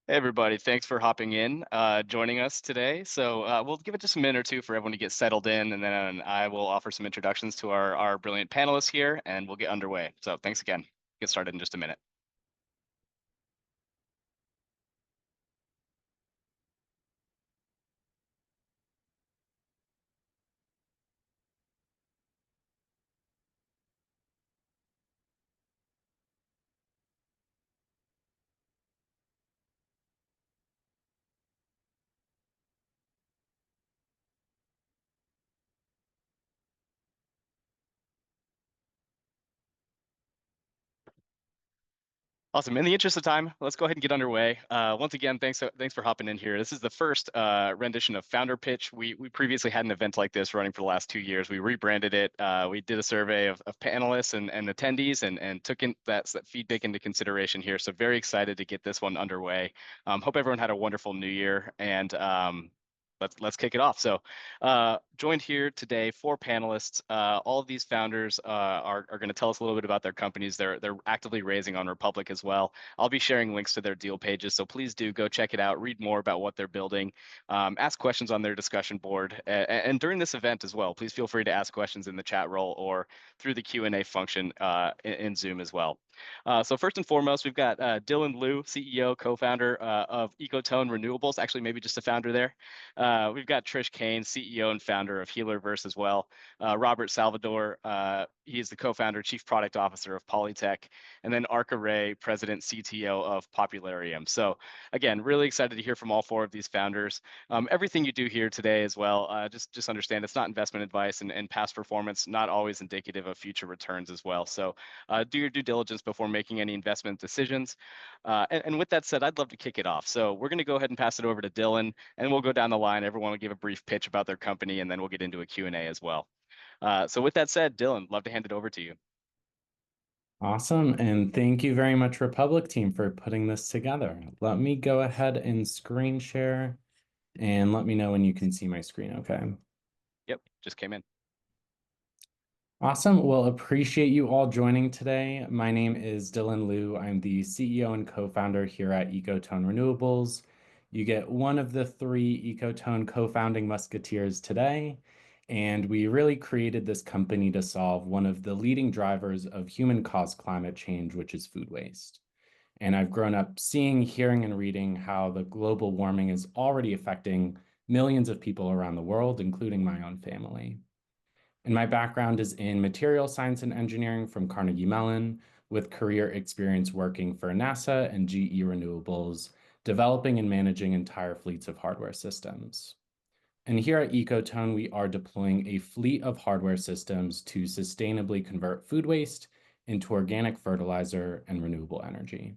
Hey everybody, thanks for hopping in, joining us today. We'll give it just a minute or two for everyone to get settled in, and then I will offer some introductions to our brilliant panelists here, and we'll get underway. So thanks again. Get started in just a minute. Awesome. In the interest of time, let's go ahead and get underway. Once again, thanks for hopping in here. This is the first rendition of Founder Pitch. We previously had an event like this running for the last 2 years. We rebranded it. We did a survey of panelists and attendees and took in that feedback into consideration here. So very excited to get this one underway. Hope everyone had a wonderful New Year, and let's kick it off. So, joined here today, four panelists. All of these founders are going to tell us a little bit about their companies. They're actively raising on Republic as well. I'll be sharing links to their deal pages, so please do go check it out. Read more about what they're building. Ask questions on their discussion board, and during this event as well. Please feel free to ask questions in the chat roll or through the Q&A function in Zoom as well. So first and foremost, we've got Dylan Liu, CEO, co-founder of Ecotone Renewables. Actually, maybe just a founder there. We've got Trish Kane, CEO and founder of Healerverse as well. Robert Salvador, he is the co-founder, chief product officer of PoliTech, and then Arca Ray, president, CTO of Popularium. So again, really excited to hear from all four of these founders. Everything you do here today as well, just understand it's not investment advice, and past performance not always indicative of future returns as well. So do your due diligence before making any investment decisions. And with that said, I'd love to kick it off. So we're going to go ahead and pass it over to Dylan, and we'll go down the line. Everyone will give a brief pitch about their company, and then we'll get into a Q&A as well. So with that said, Dylan, love to hand it over to you. Awesome. And thank you very much, Republic team, for putting this together. Let me go ahead and screen share and let me know when you can see my screen, okay? Yep, just came in. Awesome. Well, appreciate you all joining today. My name is Dylan Liu. I'm the CEO and co-founder here at Ecotone Renewables. You get one of the three Ecotone co-founding musketeers today. And we really created this company to solve one of the leading drivers of human-caused climate change, which is food waste. And I've grown up seeing, hearing, and reading how the global warming is already affecting millions of people around the world, including my own family. And my background is in material science and engineering from Carnegie Mellon, with career experience working for NASA and GE Renewables, developing and managing entire fleets of hardware systems. And here at Ecotone, we are deploying a fleet of hardware systems to sustainably convert food waste into organic fertilizer and renewable energy.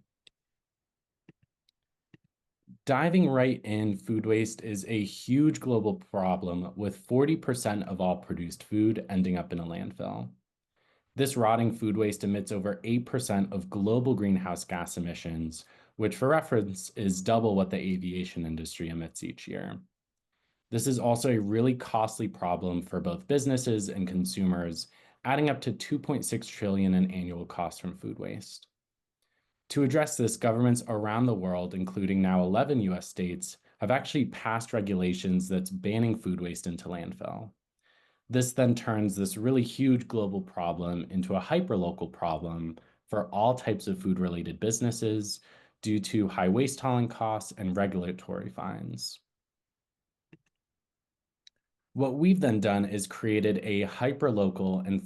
Diving right in, food waste is a huge global problem, with 40% of all produced food ending up in a landfill. This rotting food waste emits over 8% of global greenhouse gas emissions, which for reference is double what the aviation industry emits each year. This is also a really costly problem for both businesses and consumers, adding up to 2.6 trillion in annual costs from food waste. To address this, governments around the world, including now 11 US states, have actually passed regulations that's banning food waste into landfill. This then turns this really huge global problem into a hyperlocal problem for all types of food-related businesses due to high waste hauling costs and regulatory fines. What we've then done is created a hyperlocal and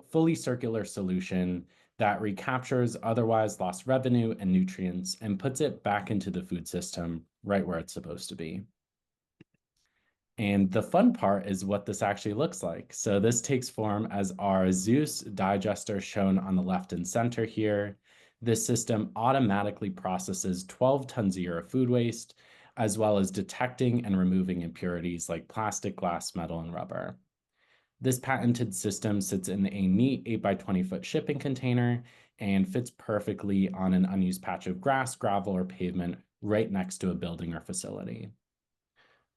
fully circular solution that recaptures otherwise lost revenue and nutrients and puts it back into the food system right where it's supposed to be. And the fun part is what this actually looks like. So this takes form as our Zeus Digester shown on the left and center here. This system automatically processes 12 tons a year of food waste, as well as detecting and removing impurities like plastic, glass, metal, and rubber. This patented system sits in a neat 8 by 20 foot shipping container and fits perfectly on an unused patch of grass, gravel, or pavement right next to a building or facility.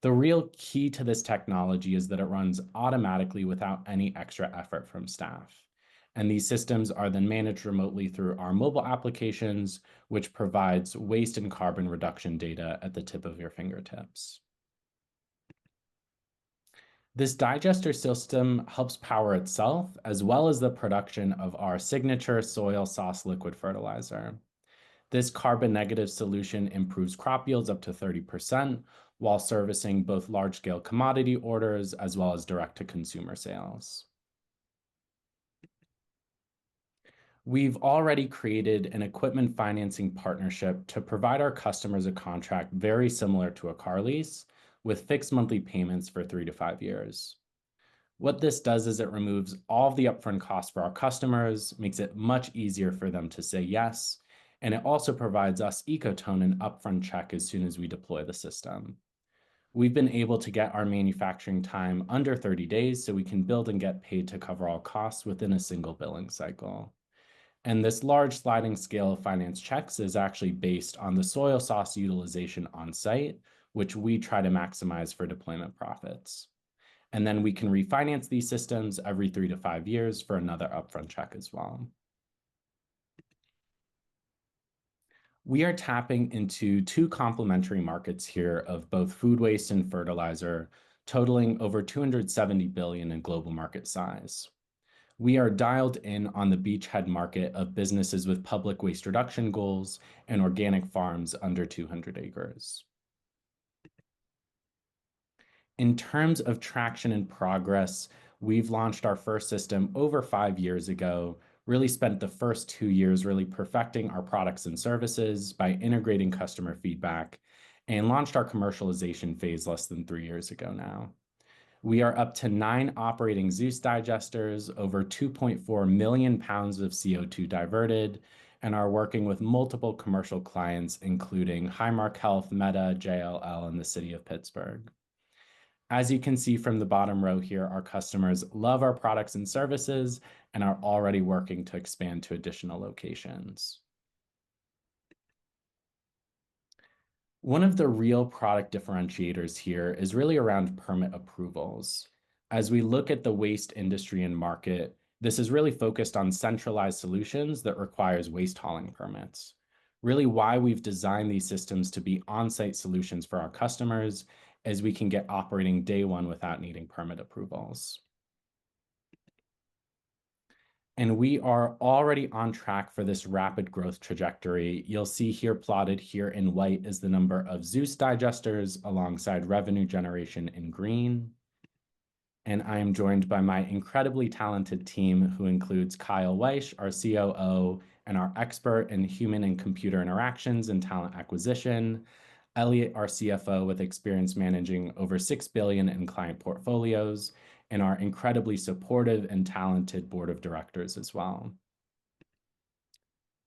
The real key to this technology is that it runs automatically without any extra effort from staff. And these systems are then managed remotely through our mobile applications, which provides waste and carbon reduction data at the tip of your fingertips. This digester system helps power itself, as well as the production of our signature soil sauce liquid fertilizer. This carbon negative solution improves crop yields up to 30% while servicing both large-scale commodity orders as well as direct-to-consumer sales. We've already created an equipment financing partnership to provide our customers a contract very similar to a car lease with fixed monthly payments for 3 to 5 years. What this does is it removes all of the upfront costs for our customers, makes it much easier for them to say yes, and it also provides us, Ecotone, an upfront check as soon as we deploy the system. We've been able to get our manufacturing time under 30 days so we can build and get paid to cover all costs within a single billing cycle. And this large sliding scale of finance checks is actually based on the soil sauce utilization on site, which we try to maximize for deployment profits. And then we can refinance these systems every 3 to 5 years for another upfront check as well. We are tapping into two complementary markets here of both food waste and fertilizer, totaling over 270 billion in global market size. We are dialed in on the beachhead market of businesses with public waste reduction goals and organic farms under 200 acres. In terms of traction and progress, we've launched our first system over 5 years ago, really spent the first 2 years really perfecting our products and services by integrating customer feedback, and launched our commercialization phase less than 3 years ago now. We are up to 9 operating Zeus digesters, over 2.4 million pounds of CO2 diverted, and are working with multiple commercial clients, including Highmark Health, Meta, JLL, and the city of Pittsburgh. As you can see from the bottom row here, our customers love our products and services and are already working to expand to additional locations. One of the real product differentiators here is really around permit approvals. As we look at the waste industry and market, this is really focused on centralized solutions that requires waste hauling permits. Really why we've designed these systems to be on-site solutions for our customers, as we can get operating day one without needing permit approvals. And we are already on track for this rapid growth trajectory. You'll see here plotted here in white is the number of Zeus digesters alongside revenue generation in green. And I am joined by my incredibly talented team, who includes Kyle Weish, our COO, and our expert in human and computer interactions and talent acquisition, Elliot, our CFO, with experience managing over 6 billion in client portfolios, and our incredibly supportive and talented board of directors as well.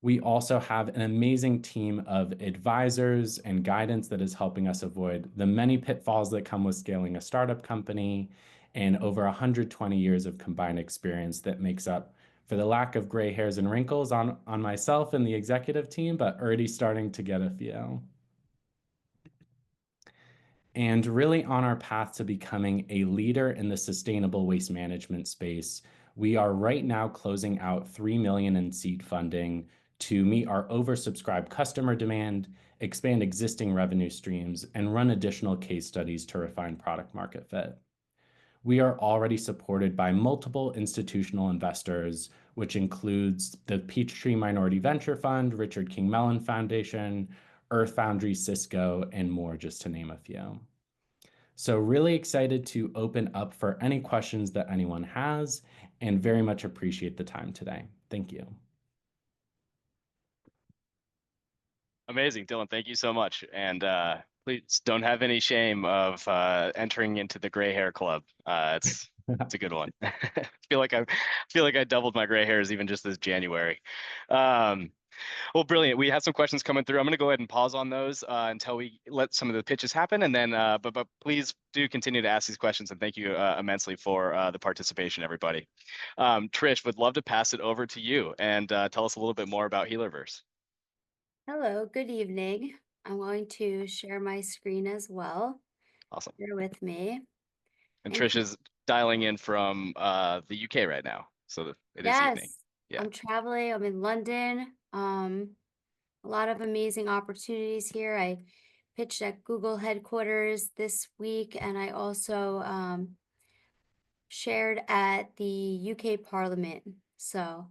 We also have an amazing team of advisors and guidance that is helping us avoid the many pitfalls that come with scaling a startup company, and over 120 years of combined experience that makes up for the lack of gray hairs and wrinkles on myself and the executive team, but already starting to get a few. And really on our path to becoming a leader in the sustainable waste management space, we are right now closing out 3 million in seed funding to meet our oversubscribed customer demand, expand existing revenue streams, and run additional case studies to refine product market fit. We are already supported by multiple institutional investors, which includes the Peachtree Minority Venture Fund, Richard King Mellon Foundation, Earth Foundry, Cisco, and more, just to name a few. So really excited to open up for any questions that anyone has, and very much appreciate the time today. Thank you. Amazing, Dylan. Thank you so much. And please don't have any shame of entering into the gray hair club. It's a good one. I feel like I doubled my gray hairs even just this January. Well, brilliant. We had some questions coming through. I'm going to go ahead and pause on those until we let some of the pitches happen, and then but please do continue to ask these questions, and thank you immensely for the participation, everybody. Trish, would love to pass it over to you and tell us a little bit more about Healerverse. Hello, good evening. I'm going to share my screen as well. Awesome. Bear with me. And Trish is dialing in from the UK right now. So it is evening. Yes, Yeah, I'm traveling. I'm in London. A lot of amazing opportunities here. I pitched at Google headquarters this week, and I also shared at the UK Parliament. So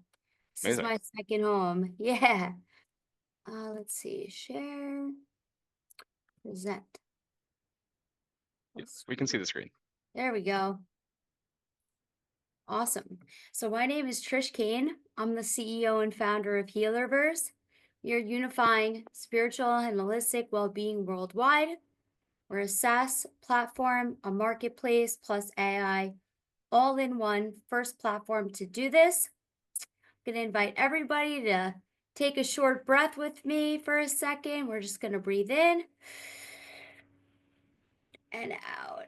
this is amazing. my second home. Yeah. Let's see. Share, present. Yeah, Full we can see screen. the screen. There we go. Awesome. So my name is Trish Kane. I'm the CEO and founder of Healerverse. We are unifying spiritual and holistic well-being worldwide. We're a SaaS platform, a marketplace plus AI, all in one first platform to do this. I'm going to invite everybody to take a short breath with me for a second. We're just going to breathe in and out.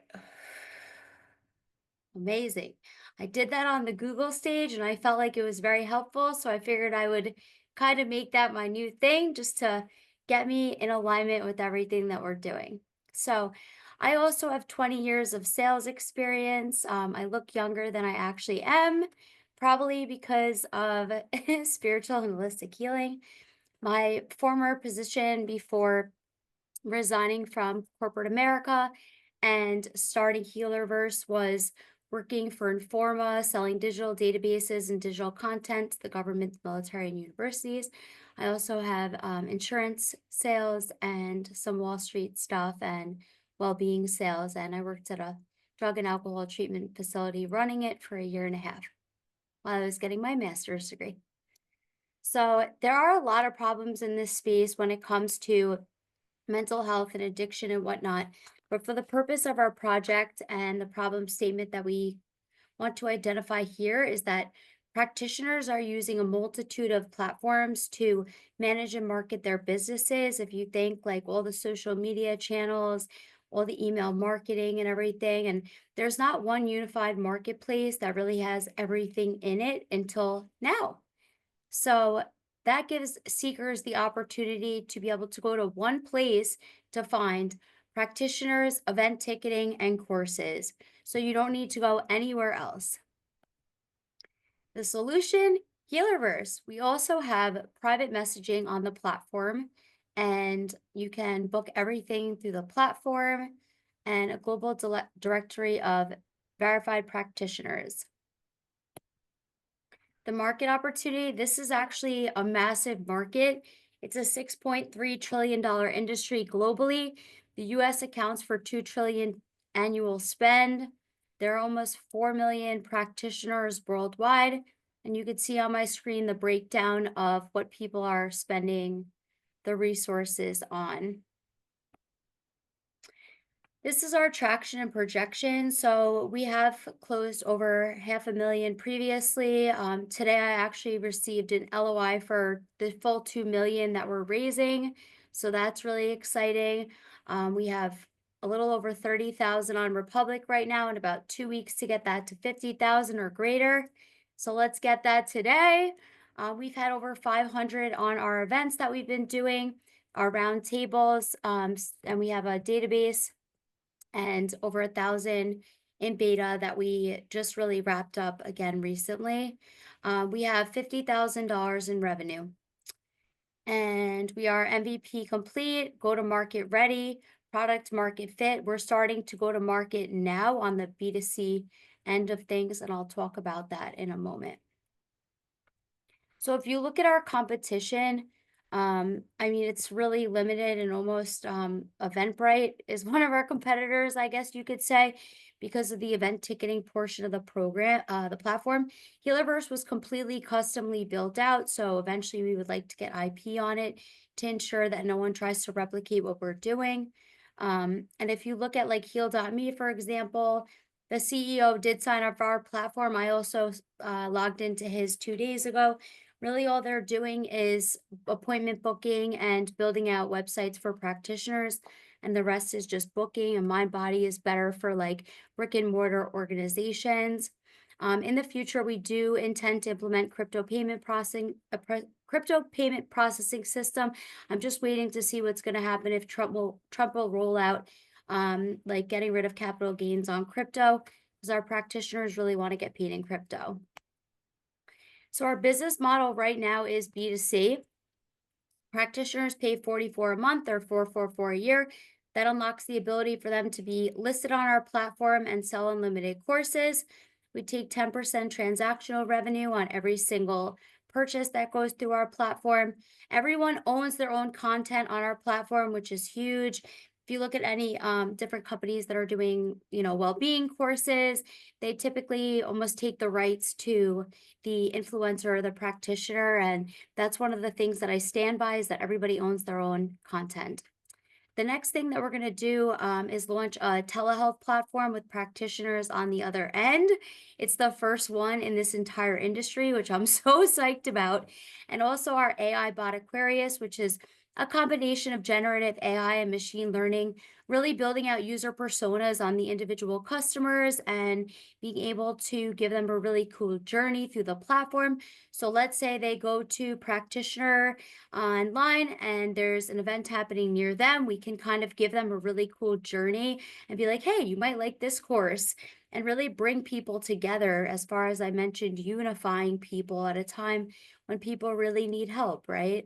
Amazing. I did that on the Google stage and I felt like it was very helpful. So I figured I would kind of make that my new thing just to get me in alignment with everything that we're doing. So I also have 20 years of sales experience. I look younger than I actually am, probably because of spiritual and holistic healing. My former position before resigning from corporate America and starting Healerverse was working for Informa, selling digital databases and digital content to the government, military, and universities. I also have insurance sales and some Wall Street stuff and well-being sales. And I worked at a drug and alcohol treatment facility running it for a year and a half while I was getting my master's degree. So there are a lot of problems in this space when it comes to mental health and addiction and whatnot. But for the purpose of our project and the problem statement that we want to identify here is that practitioners are using a multitude of platforms to manage and market their businesses. If you think like all the social media channels, all the email marketing and everything, and there's not one unified marketplace that really has everything in it until now. So that gives seekers the opportunity to be able to go to one place to find practitioners, event ticketing, and courses. So you don't need to go anywhere else. The solution, Healerverse. We also have private messaging on the platform, and you can book everything through the platform and a global directory of verified practitioners. The market opportunity, this is actually a massive market. It's a $6.3 trillion industry globally. The US accounts for $2 trillion annual spend. There are almost 4 million practitioners worldwide. And you can see on my screen the breakdown of what people are spending the resources on. This is our traction and projection. So we have closed over 500,000 previously. Today, I actually received an LOI for the full 2 million that we're raising. So that's really exciting. We have a little over 30,000 on Republic right now and about 2 weeks to get that to 50,000 or greater. So let's get that today. We've had over 500 on our events that we've been doing, our roundtables, and we have a database and over 1,000 in beta that we just really wrapped up again recently. We have $50,000 in revenue. And we are MVP complete, go to market ready, product market fit. We're starting to go to market now on the B2C end of things, and I'll talk about that in a moment. So if you look at our competition, I mean, it's really limited and almost Eventbrite is one of our competitors, I guess you could say, because of the event ticketing portion of the program, the platform. Healerverse was completely customly built out. So eventually we would like to get IP on it to ensure that no one tries to replicate what we're doing. And if you look at like heal.me, for example, the CEO did sign up for our platform. I also logged into his 2 days ago. Really, all they're doing is appointment booking and building out websites for practitioners, and the rest is just booking. And MindBody is better for like brick and mortar organizations. In the future, we do intend to implement crypto payment processing system. I'm just waiting to see what's going to happen if Trump will roll out like getting rid of capital gains on crypto, because our practitioners really want to get paid in crypto. So our business model right now is B2C. Practitioners pay 44 a month or 444 a year. That unlocks the ability for them to be listed on our platform and sell unlimited courses. We take 10% transactional revenue on every single purchase that goes through our platform. Everyone owns their own content on our platform, which is huge. If you look at any different companies that are doing, well-being courses, they typically almost take the rights to the influencer or the practitioner, and that's one of the things that I stand by is that everybody owns their own content. The next thing that we're going to do is launch a telehealth platform with practitioners on the other end. It's the first one in this entire industry, which I'm so psyched about. And also our AI bot Aquarius, which is a combination of generative AI and machine learning, really building out user personas on the individual customers and being able to give them a really cool journey through the platform. So let's say they go to practitioner online and there's an event happening near them, we can kind of give them a really cool journey and be like, hey, you might like this course, and really bring people together, as far as I mentioned, unifying people at a time when people really need help, right?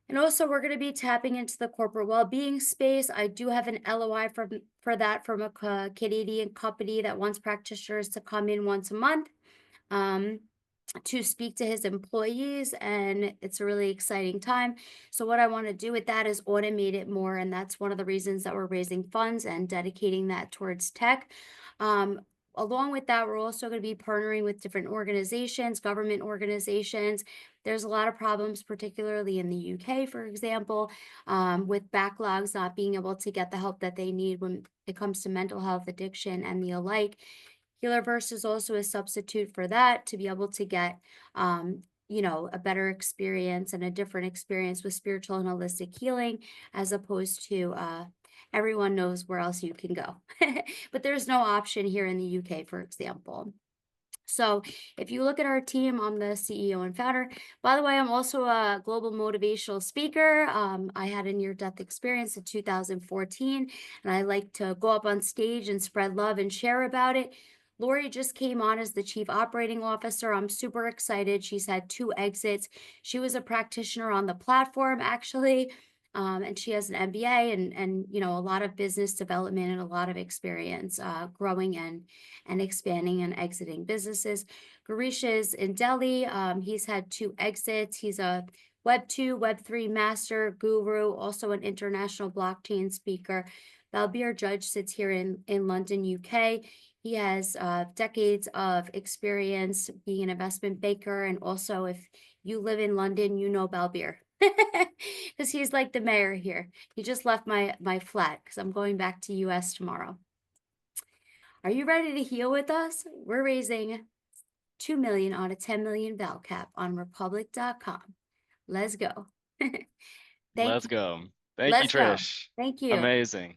And also, we're going to be tapping into the corporate well-being space. I do have an LOI for that from a Canadian company that wants practitioners to come in once a month. To speak to his employees, and it's a really exciting time. So what I want to do with that is automate it more, and that's one of the reasons that we're raising funds and dedicating that towards tech. Along with that, we're also going to be partnering with different organizations, government organizations. There's a lot of problems, particularly in the UK, for example, with backlogs not being able to get the help that they need when it comes to mental health, addiction, and the alike. Healerverse is also a substitute for that to be able to get, a better experience and a different experience with spiritual and holistic healing, as opposed to everyone knows where else you can go. But there's no option here in the UK, for example. So if you look at our team, I'm the CEO and founder. By the way, I'm also a global motivational speaker. I had a near-death experience in 2014, and I like to go up on stage and spread love and share about it. Lori just came on as the Chief Operating Officer. I'm super excited. She's had 2 exits. She was a practitioner on the platform, actually, and she has an MBA and a lot of business development and a lot of experience growing and expanding and exiting businesses. Garish is in Delhi. He's had 2 exits. He's a Web 2, Web 3 master guru, also an international blockchain speaker. Balbir Judge sits here in London, UK. He has decades of experience being an investment banker. And also, if you live in London, you know Balbir. Because he's like the mayor here. He just left my flat because I'm going back to US tomorrow. Are you ready to heal with us? We're raising 2 million on a 10 million val cap on republic.com. Let's go. Let's go. Thank you, Let's go. Trish. Thank you. Amazing.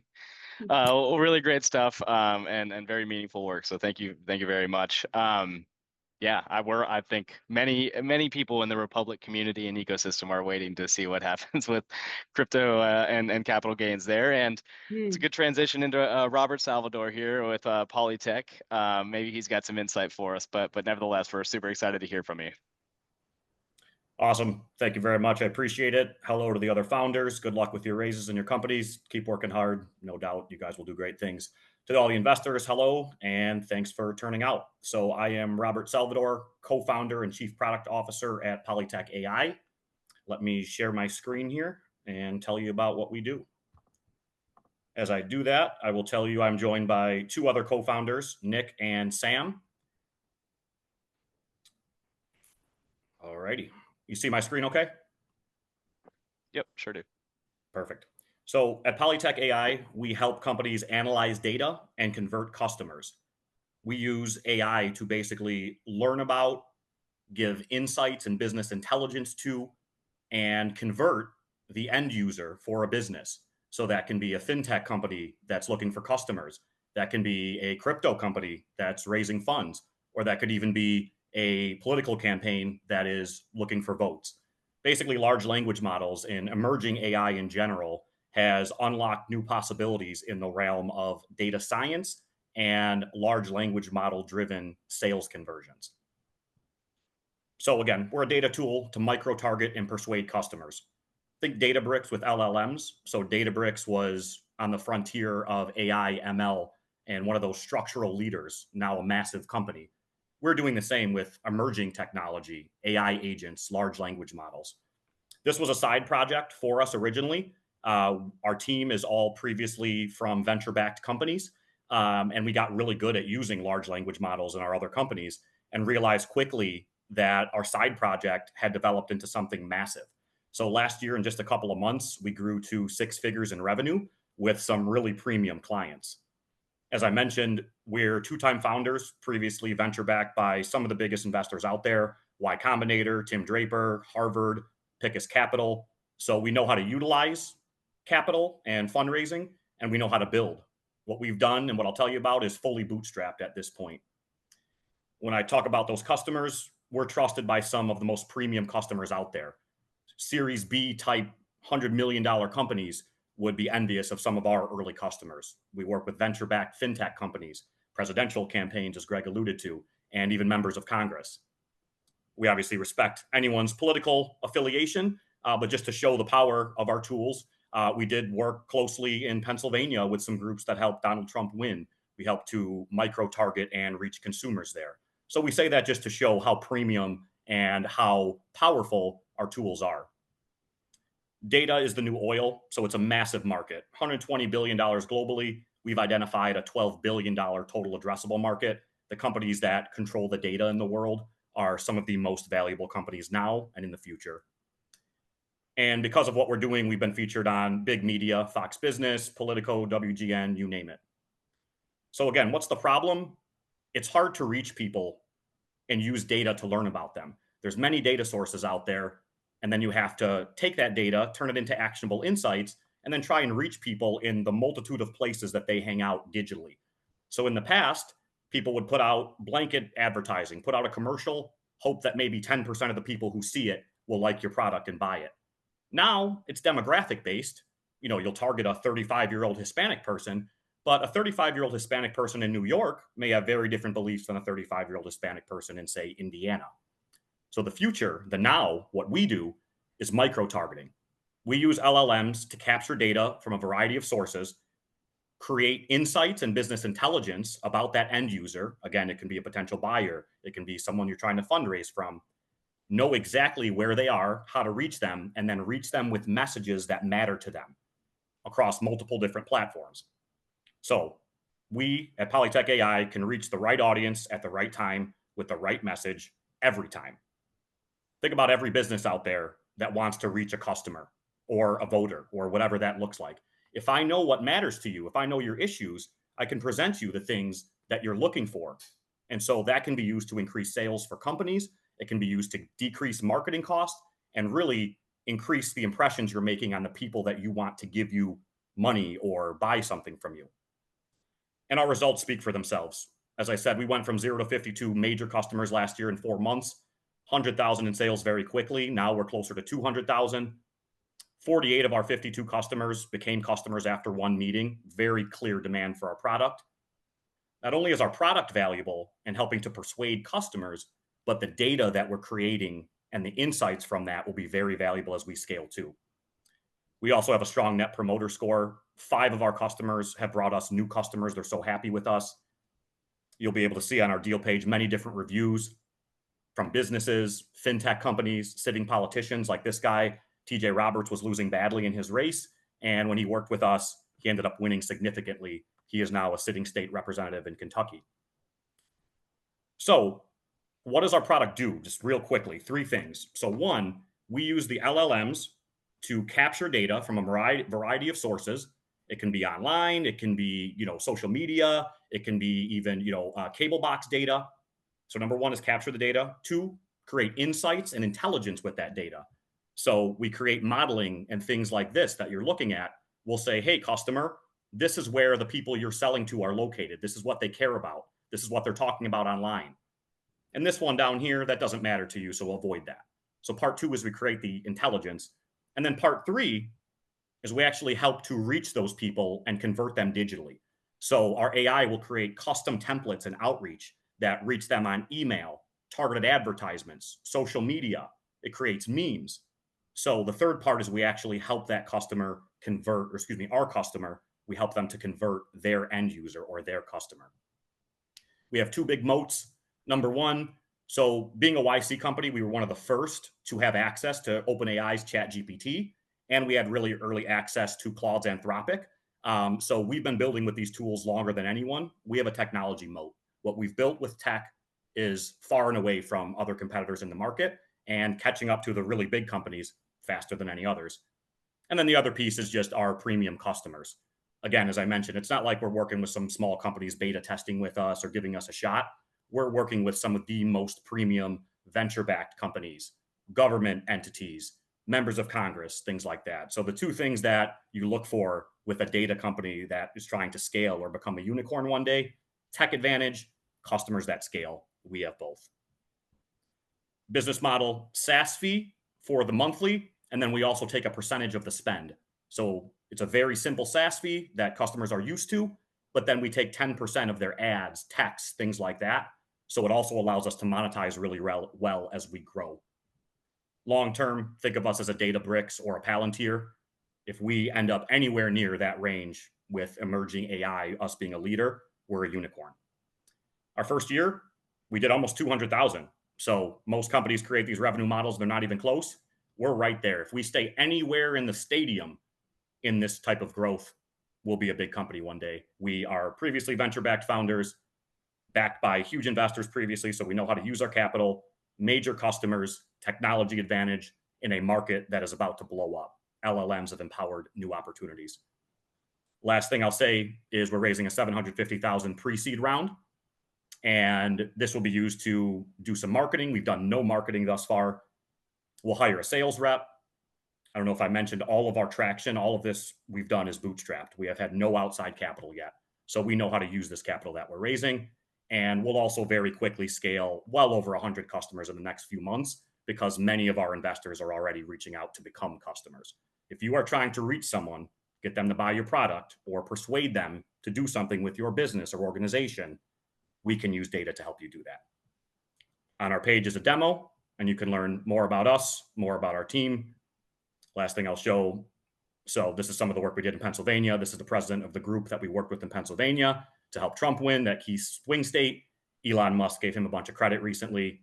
Well, really great stuff, and very meaningful work. So thank you very much. Yeah, I think many people in the Republic community and ecosystem are waiting to see what happens with crypto and capital gains there. And it's a good transition into Robert Salvador here with PoliTech. Maybe he's got some insight for us, but nevertheless, we're super excited to hear from you. Awesome. Thank you very much. I appreciate it. Hello to the other founders. Good luck with your raises and your companies. Keep working hard. No doubt you guys will do great things. To all the investors, hello, and thanks for turning out. So I am Robert Salvador, co-founder and chief product officer at PoliTech AI. Let me share my screen here and tell you about what we do. As I do that, I will tell you I'm joined by 2 other co-founders, Nick and Sam. All righty. You see my screen okay? Yep, sure do. Perfect. So at PoliTech AI, we help companies analyze data and convert customers. We use AI to basically learn about, give insights and business intelligence to, and convert the end user for a business. So that can be a fintech company that's looking for customers. That can be a crypto company that's raising funds, or that could even be a political campaign that is looking for votes. Basically, large language models and emerging AI in general has unlocked new possibilities in the realm of data science and large language model driven sales conversions. So again, we're a data tool to micro-target and persuade customers. Think Databricks with LLMs. So Databricks was on the frontier of AI, ML, and one of those structural leaders, now a massive company. We're doing the same with emerging technology, AI agents, large language models. This was a side project for us originally. Our team is all previously from venture-backed companies, and we got really good at using large language models in our other companies and realized quickly that our side project had developed into something massive. So last year, in just a couple of months, we grew to 6 figures in revenue with some really premium clients. As I mentioned, we're two-time founders, previously venture-backed by some of the biggest investors out there, Y Combinator, Tim Draper, Harvard, Pickus Capital. So we know how to utilize capital and fundraising, and we know how to build. What we've done and what I'll tell you about is fully bootstrapped at this point. When I talk about those customers, we're trusted by some of the most premium customers out there. Series B type $100 million companies would be envious of some of our early customers. We work with venture-backed fintech companies, presidential campaigns, as Greg alluded to, and even members of Congress. We obviously respect anyone's political affiliation, but just to show the power of our tools, we did work closely in Pennsylvania with some groups that helped Donald Trump win. We helped to micro-target and reach consumers there. So we say that just to show how premium and how powerful our tools are. Data is the new oil, so it's a massive market. $120 billion globally. We've identified a $12 billion total addressable market. The companies that control the data in the world are some of the most valuable companies now and in the future. And because of what we're doing, we've been featured on big media, Fox Business, Politico, WGN, you name it. So again, what's the problem? It's hard to reach people and use data to learn about them. There's many data sources out there, and then you have to take that data, turn it into actionable insights, and then try and reach people in the multitude of places that they hang out digitally. So in the past, people would put out blanket advertising, put out a commercial, hope that maybe 10% of the people who see it will like your product and buy it. Now it's demographic based. You know, you'll target a 35-year-old Hispanic person, but a 35-year-old Hispanic person in New York may have very different beliefs than a 35-year-old Hispanic person in, say, Indiana. So the future, the now, what we do is micro-targeting. We use LLMs to capture data from a variety of sources, create insights and business intelligence about that end user. Again, it can be a potential buyer. It can be someone you're trying to fundraise from. Know exactly where they are, how to reach them, and then reach them with messages that matter to them across multiple different platforms. So we at PoliTech AI can reach the right audience at the right time with the right message every time. Think about every business out there that wants to reach a customer or a voter or whatever that looks like. If I know what matters to you, if I know your issues, I can present you the things that you're looking for. And so that can be used to increase sales for companies. It can be used to decrease marketing costs and really increase the impressions you're making on the people that you want to give you money or buy something from you. And our results speak for themselves. As I said, we went from 0 to 52 major customers last year in 4 months, 100,000 in sales very quickly. Now we're closer to 200,000. 48 of our 52 customers became customers after one meeting. Very clear demand for our product. Not only is our product valuable in helping to persuade customers, but the data that we're creating and the insights from that will be very valuable as we scale too. We also have a strong net promoter score. 5 of our customers have brought us new customers. They're so happy with us. You'll be able to see on our deal page many different reviews from businesses, fintech companies, sitting politicians like this guy. TJ Roberts was losing badly in his race. And when he worked with us, he ended up winning significantly. He is now a sitting state representative in Kentucky. So what does our product do? Just real quickly, 3 things. So 1, we use the LLMs to capture data from a variety of sources. It can be online, it can be, social media, it can be even, cable box data. So number 1 is capture the data. 2, create insights and intelligence with that data. So we create modeling and things like this that you're looking at. We'll say, hey, customer, this is where the people you're selling to are located. This is what they care about. This is what they're talking about online. And this one down here, that doesn't matter to you, so avoid that. So part 2 is we create the intelligence. And then part 3 is we actually help to reach those people and convert them digitally. So our AI will create custom templates and outreach that reach them on email, targeted advertisements, social media. It creates memes. So the third part is we actually help that customer convert, or excuse me, our customer, we help them to convert their end user or their customer. We have two big moats. Number one, so being a YC company, we were one of the first to have access to OpenAI's ChatGPT, and we had really early access to Claude's Anthropic. So we've been building with these tools longer than anyone. We have a technology moat. What we've built with tech is far and away from other competitors in the market and catching up to the really big companies faster than any others. And then the other piece is just our premium customers. Again, as I mentioned, it's not like we're working with some small companies beta testing with us or giving us a shot. We're working with some of the most premium venture-backed companies, government entities, members of Congress, things like that. So the two things that you look for with a data company that is trying to scale or become a unicorn one day, tech advantage, customers that scale. We have both. Business model, SaaS fee for the monthly, and then we also take a percentage of the spend. So it's a very simple SaaS fee that customers are used to, but then we take 10% of their ads, texts, things like that. So it also allows us to monetize really well as we grow. Long term, think of us as a Databricks or a Palantir. If we end up anywhere near that range with emerging AI, us being a leader, we're a unicorn. Our first year, we did almost 200,000. So most companies create these revenue models. They're not even close. We're right there. If we stay anywhere in the stadium in this type of growth, we'll be a big company one day. We are previously venture-backed founders, backed by huge investors previously, so we know how to use our capital, major customers, technology advantage in a market that is about to blow up. LLMs have empowered new opportunities. Last thing I'll say is we're raising a $750,000 pre-seed round, and this will be used to do some marketing. We've done no marketing thus far. We'll hire a sales rep. I don't know if I mentioned all of our traction, all of this we've done is bootstrapped. We have had no outside capital yet. So we know how to use this capital that we're raising. And we'll also very quickly scale well over 100 customers in the next few months because many of our investors are already reaching out to become customers. If you are trying to reach someone, get them to buy your product or persuade them to do something with your business or organization, we can use data to help you do that. On our page is a demo, and you can learn more about us, more about our team. Last thing I'll show. So this is some of the work we did in Pennsylvania. This is the president of the group that we worked with in Pennsylvania to help Trump win that key swing state. Elon Musk gave him a bunch of credit recently,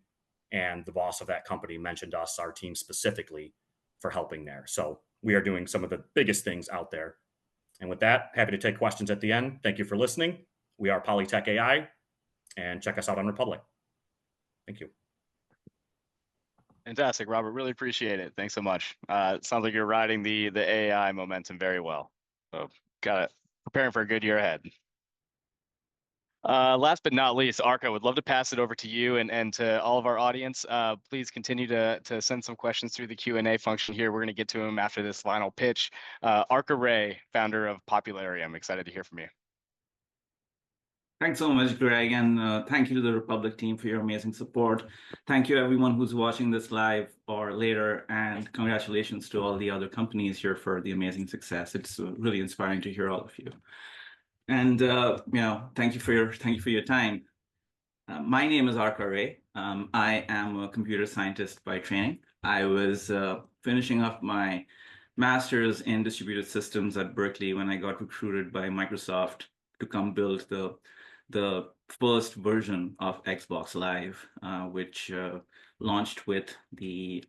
and the boss of that company mentioned us, our team specifically, for helping there. So we are doing some of the biggest things out there. And with that, happy to take questions at the end. Thank you for listening. We are PoliTech AI, and check us out on Republic. Thank you. Fantastic, Robert. Really appreciate it. Thanks so much. It sounds like you're riding the AI momentum very well. So got it. Preparing for a good year ahead. Last but not least, Arka, would love to pass it over to you and to all of our audience. Please continue to send some questions through the Q&A function here. We're going to get to them after this final pitch. Arka Ray, founder of Popularium. Excited to hear from you. Thanks so much, Greg, and thank you to the Republic team for your amazing support. Thank you everyone who's watching this live or later, and congratulations to all the other companies here for the amazing success. It's really inspiring to hear all of you. And thank you for your time. My name is Arka Ray. I am a computer scientist by training. I was finishing up my master's in distributed systems at Berkeley when I got recruited by Microsoft to come build the first version of Xbox Live, which launched with the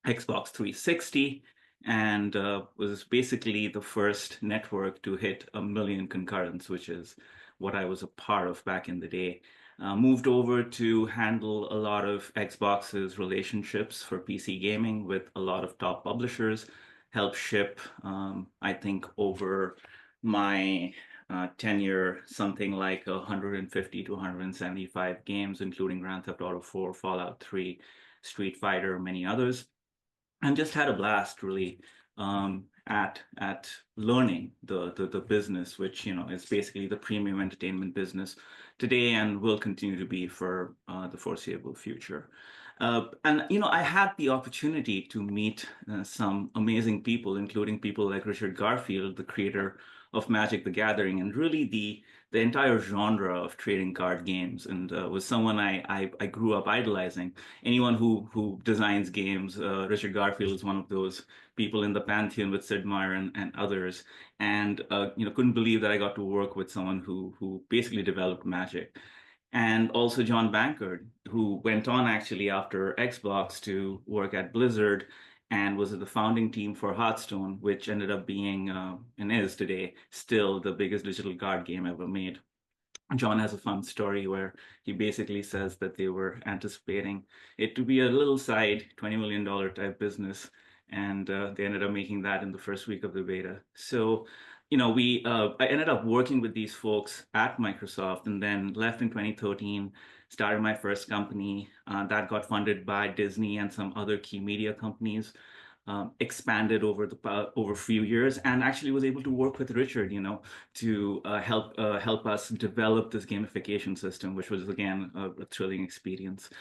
Xbox 360 and was basically the first network to hit 1 million concurrents, which is what I was a part of back in the day. Moved over to handle a lot of Xbox's relationships for PC gaming with a lot of top publishers, help ship, I think over my tenure, something like 150 to 175 games, including Grand Theft Auto 4, Fallout 3, Street Fighter, many others, and just had a blast really at learning the business, which is basically the premium entertainment business today and will continue to be for the foreseeable future. And I had the opportunity to meet some amazing people, including people like Richard Garfield, the creator of Magic the Gathering, and really the entire genre of trading card games, and was someone I grew up idolizing. Anyone who designs games, Richard Garfield is one of those people in the pantheon with Sid Meier and others, and couldn't believe that I got to work with someone who basically developed Magic. And also John Bankard, who went on actually after Xbox to work at Blizzard and was at the founding team for Hearthstone, which ended up being and is today still the biggest digital card game ever made. John has a fun story where he basically says that they were anticipating it to be a little side $20 million type business, and they ended up making that in the first week of the beta. So, I ended up working with these folks at Microsoft, and then left in 2013, started my first company that got funded by Disney and some other key media companies. Expanded over a few years, and actually was able to work with Richard, to help us develop this gamification system, which was again a thrilling experience.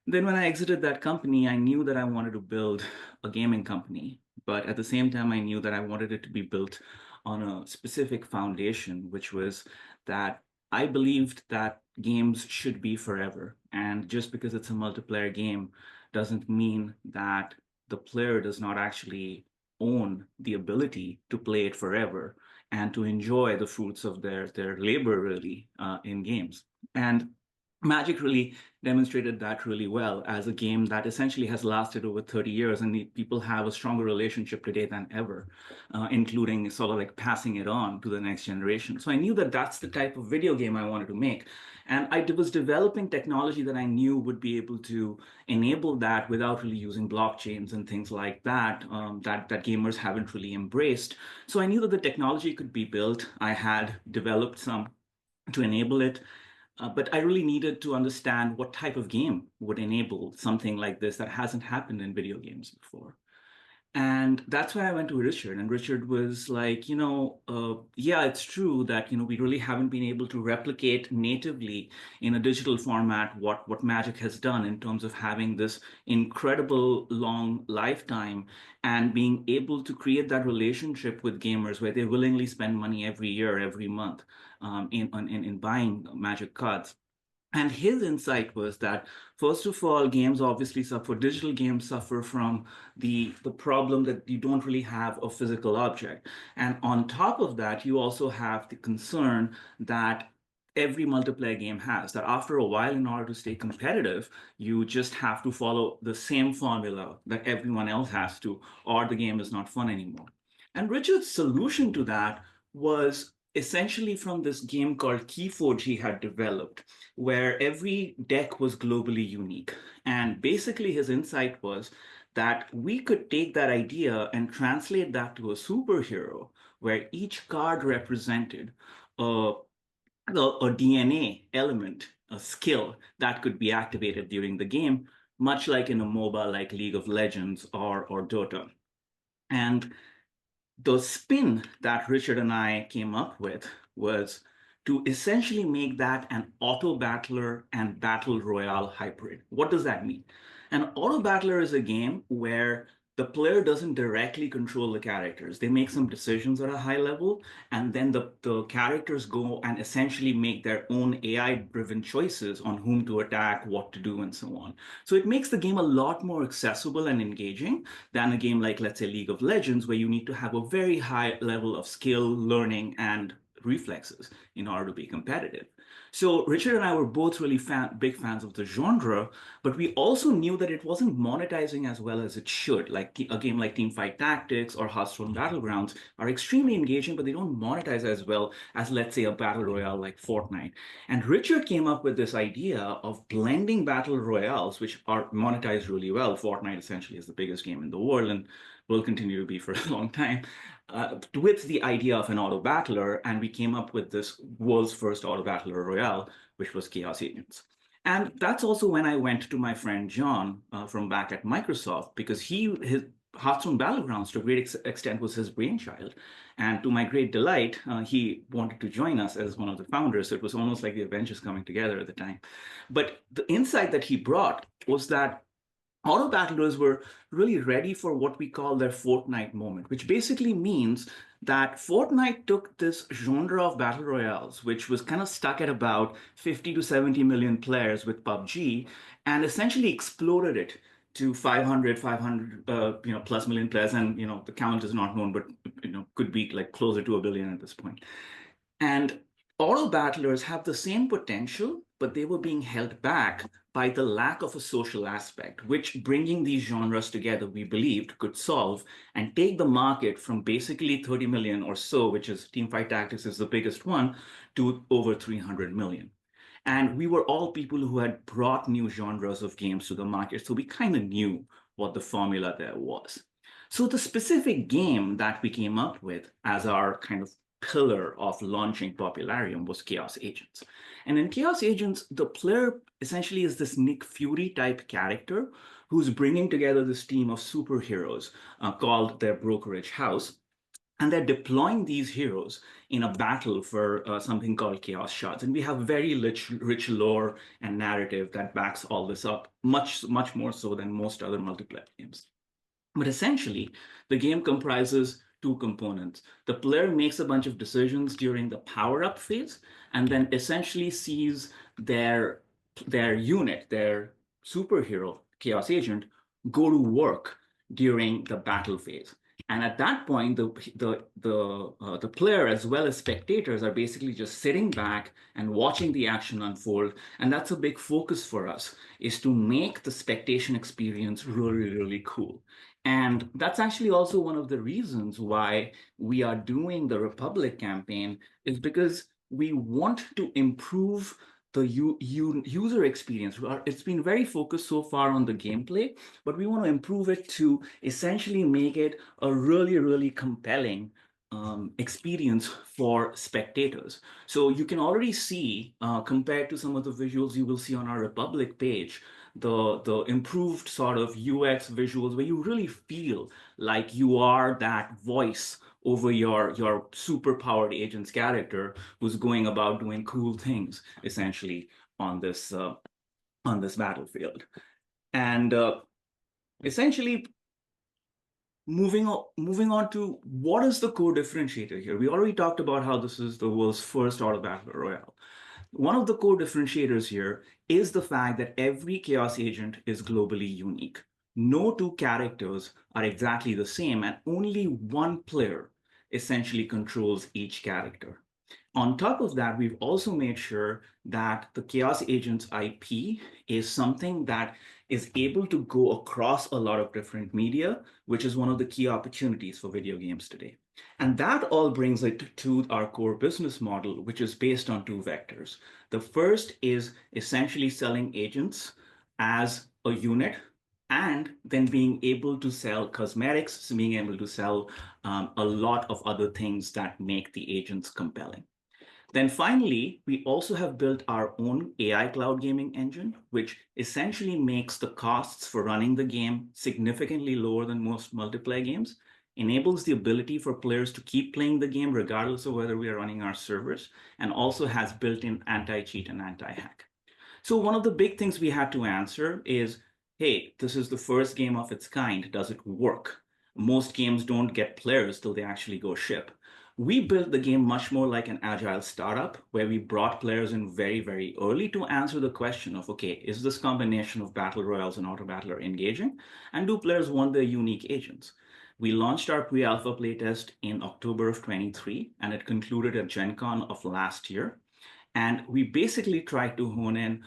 Then when I exited that company, I knew that I wanted to build a gaming company, but at the same time, I knew that I wanted it to be built on a specific foundation, which was that I believed that games should be forever, and just because it's a multiplayer game doesn't mean that the player does not actually own the ability to play it forever and to enjoy the fruits of their labor really in games. And Magic really demonstrated that really well as a game that essentially has lasted over 30 years, and people have a stronger relationship today than ever, including sort of like passing it on to the next generation. So I knew that that's the type of video game I wanted to make. And I was developing technology that I knew would be able to enable that without really using blockchains and things like that, that gamers haven't really embraced. So I knew that the technology could be built. I had developed some to enable it. But I really needed to understand what type of game would enable something like this that hasn't happened in video games before. And that's why I went to Richard. And Richard was like, yeah, it's true that, we really haven't been able to replicate natively in a digital format what Magic has done in terms of having this incredible long lifetime and being able to create that relationship with gamers where they willingly spend money every year, every month in buying Magic cards. And his insight was that, first of all, games obviously suffer, digital games suffer from the problem that you don't really have a physical object. And on top of that, you also have the concern that every multiplayer game has, that after a while, in order to stay competitive, you just have to follow the same formula that everyone else has to, or the game is not fun anymore. And Richard's solution to that was essentially from this game called Keyforge he had developed, where every deck was globally unique. And basically his insight was that we could take that idea and translate that to a superhero, where each card represented a DNA element, a skill that could be activated during the game, much like in a MOBA like League of Legends or Dota. And the spin that Richard and I came up with was to essentially make that an auto battler and battle royale hybrid. What does that mean? An auto battler is a game where the player doesn't directly control the characters. They make some decisions at a high level, and then the characters go and essentially make their own AI-driven choices on whom to attack, what to do, and so on. So it makes the game a lot more accessible and engaging than a game like, let's say, League of Legends, where you need to have a very high level of skill, learning, and reflexes in order to be competitive. So Richard and I were both really big fans of the genre, but we also knew that it wasn't monetizing as well as it should. Like a game like Teamfight Tactics or Hearthstone Battlegrounds are extremely engaging, but they don't monetize as well as, let's say, a battle royale like Fortnite. And Richard came up with this idea of blending battle royales, which are monetized really well. Fortnite essentially is the biggest game in the world and will continue to be for a long time, with the idea of an auto battler. And we came up with this world's first auto battler royale, which was Chaos Agents. And that's also when I went to my friend John from back at Microsoft, because his Hearthstone Battlegrounds to a great extent was his brainchild. And to my great delight, he wanted to join us as one of the founders. So it was almost like the Avengers coming together at the time. But the insight that he brought was that auto battlers were really ready for what we call their Fortnite moment, which basically means that Fortnite took this genre of battle royales, which was kind of stuck at about 50 to 70 million players with PUBG, and essentially exploded it to 500 plus million players. And, the count is not known, but, could be like closer to 1 billion at this point. And auto battlers have the same potential, but they were being held back by the lack of a social aspect, which bringing these genres together, we believed, could solve and take the market from basically 30 million or so, which is Teamfight Tactics is the biggest one, to over 300 million. And we were all people who had brought new genres of games to the market, so we kind of knew what the formula there was. So the specific game that we came up with as our kind of pillar of launching Popularium was Chaos Agents. And in Chaos Agents, the player essentially is this Nick Fury type character who's bringing together this team of superheroes called their brokerage house. And they're deploying these heroes in a battle for something called Chaos Shards. And we have very rich lore and narrative that backs all this up, much more so than most other multiplayer games. But essentially, the game comprises two components. The player makes a bunch of decisions during the power-up phase, and then essentially sees their unit, their superhero, Chaos Agent, go to work during the battle phase. And at that point, the player as well as spectators are basically just sitting back and watching the action unfold. And that's a big focus for us, is to make the spectation experience really, really cool. And that's actually also one of the reasons why we are doing the Republic campaign, is because we want to improve the user experience. It's been very focused so far on the gameplay, but we want to improve it to essentially make it a really, really compelling experience for spectators. So you can already see, compared to some of the visuals you will see on our Republic page, the improved sort of UX visuals where you really feel like you are that voice over your super powered agent's character who's going about doing cool things essentially on this battlefield. And essentially moving on to what is the core differentiator here. We already talked about how this is the world's first auto battle royale. One of the core differentiators here is the fact that every Chaos Agent is globally unique. No two characters are exactly the same, and only one player essentially controls each character. On top of that, we've also made sure that the Chaos Agents IP is something that is able to go across a lot of different media, which is one of the key opportunities for video games today. And that all brings it to our core business model, which is based on two vectors. The first is essentially selling agents as a unit, and then being able to sell cosmetics, being able to sell a lot of other things that make the agents compelling. Then finally, we also have built our own AI cloud gaming engine, which essentially makes the costs for running the game significantly lower than most multiplayer games, enables the ability for players to keep playing the game regardless of whether we are running our servers, and also has built-in anti-cheat and anti-hack. So one of the big things we had to answer is, hey, this is the first game of its kind. Does it work? Most games don't get players till they actually go ship. We built the game much more like an agile startup, where we brought players in very, very early to answer the question of, okay, is this combination of battle royales and auto battler engaging? And do players want their unique agents? We launched our pre-alpha playtest in October of 23, and it concluded at Gen Con of last year. And we basically tried to home in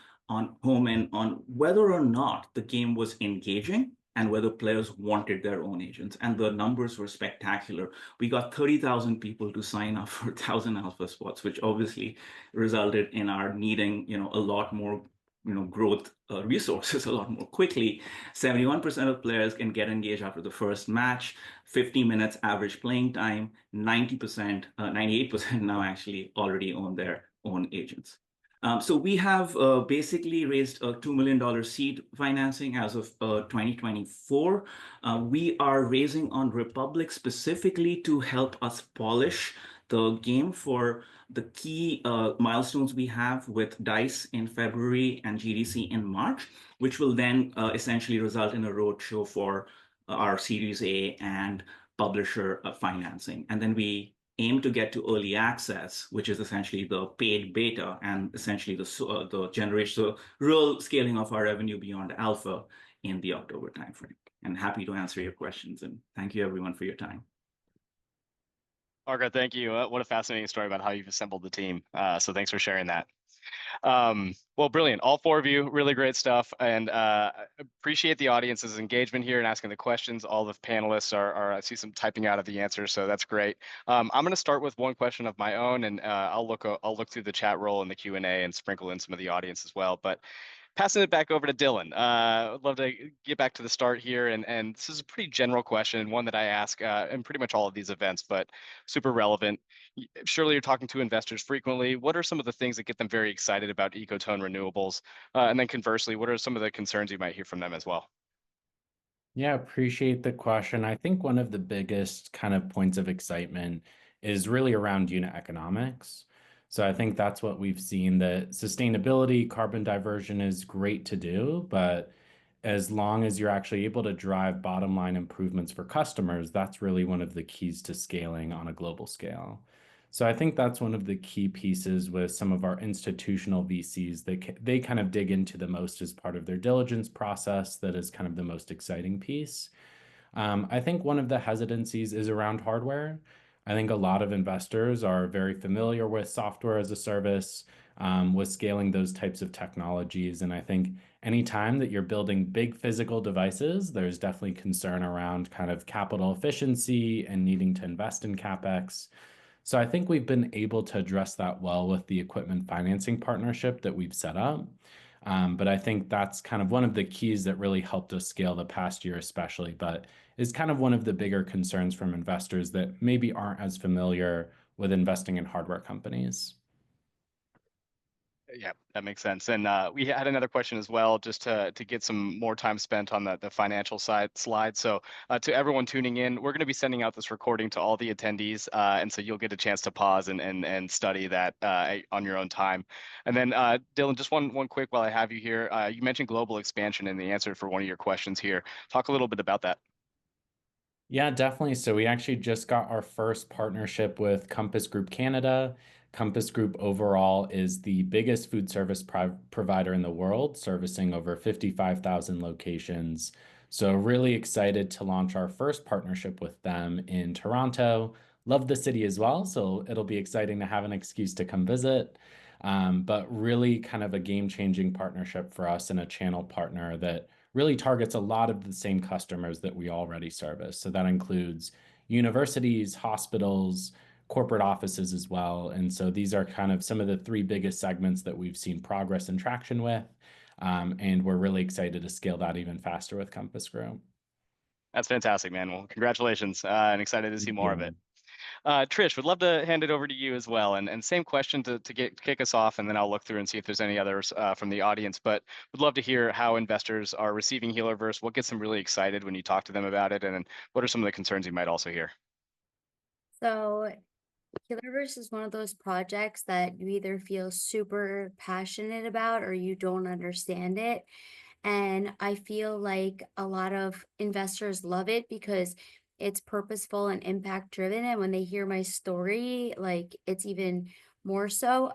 on whether or not the game was engaging and whether players wanted their own agents. And the numbers were spectacular. We got 30,000 people to sign up for 1,000 alpha spots, which obviously resulted in our needing, a lot more, growth resources a lot more quickly. 71% of players can get engaged after the first match, 50 minutes average playing time, 90%, 98% now actually already own their own agents. So we have basically raised a $2 million seed financing as of 2024. We are raising on Republic specifically to help us polish the game for the key milestones we have with DICE in February and GDC in March, which will then essentially result in a roadshow for our Series A and publisher financing. And then we aim to get to early access, which is essentially the paid beta and essentially the generation, so real scaling of our revenue beyond alpha in the October timeframe. And happy to answer your questions. And thank you everyone for your time. Margaret, thank you. What a fascinating story about how you've assembled the team. So thanks for sharing that. Well, brilliant. All four of you, really great stuff. And appreciate the audience's engagement here and asking the questions. All the panelists I see some typing out of the answers, so that's great. I'm going to start with one question of my own, and I'll look through the chat roll and the Q&A and sprinkle in some of the audience as well. But passing it back over to Dylan, I'd love to get back to the start here. And this is a pretty general question, one that I ask in pretty much all of these events, but super relevant. Surely you're talking to investors frequently. What are some of the things that get them very excited about Ecotone Renewables? And then conversely, what are some of the concerns you might hear from them as well? Yeah, appreciate the question. I think one of the biggest kind of points of excitement is really around unit economics. So I think that's what we've seen, that sustainability, carbon diversion is great to do, but as long as you're actually able to drive bottom line improvements for customers, that's really one of the keys to scaling on a global scale. So I think that's one of the key pieces with some of our institutional VCs. They kind of dig into the most as part of their diligence process. That is kind of the most exciting piece. I think one of the hesitancies is around hardware. I think a lot of investors are very familiar with software as a service, with scaling those types of technologies. And I think anytime that you're building big physical devices, there's definitely concern around kind of capital efficiency and needing to invest in CapEx. So I think we've been able to address that well with the equipment financing partnership that we've set up. But I think that's kind of one of the keys that really helped us scale the past year especially, but is kind of one of the bigger concerns from investors that maybe aren't as familiar with investing in hardware companies. Yeah, that makes sense. And we had another question as well, just to get some more time spent on the financial slide. So to everyone tuning in, we're going to be sending out this recording to all the attendees. And so you'll get a chance to pause and study that on your own time. And then Dylan, just one quick while I have you here. You mentioned global expansion in the answer for one of your questions here. Talk a little bit about that. Yeah, definitely. So we actually just got our first partnership with Compass Group Canada. Compass Group overall is the biggest food service provider in the world, servicing over 55,000 locations. So really excited to launch our first partnership with them in Toronto. Love the city as well, so it'll be exciting to have an excuse to come visit. But really kind of a game-changing partnership for us and a channel partner that really targets a lot of the same customers that we already service. So that includes universities, hospitals, corporate offices as well. And so these are kind of some of the three biggest segments that we've seen progress and traction with. And we're really excited to scale that even faster with Compass Group. That's fantastic, man. Well, congratulations, and excited to see more of it. Trish, would love to hand it over to you as well. And same question to kick us off, and then I'll look through and see if there's any others from the audience. But would love to hear how investors are receiving Healerverse. What gets them really excited when you talk to them about it? And then what are some of the concerns you might also hear? So Healerverse is one of those projects that you either feel super passionate about or you don't understand it. And I feel like a lot of investors love it because it's purposeful and impact driven. And when they hear my story, like it's even more so.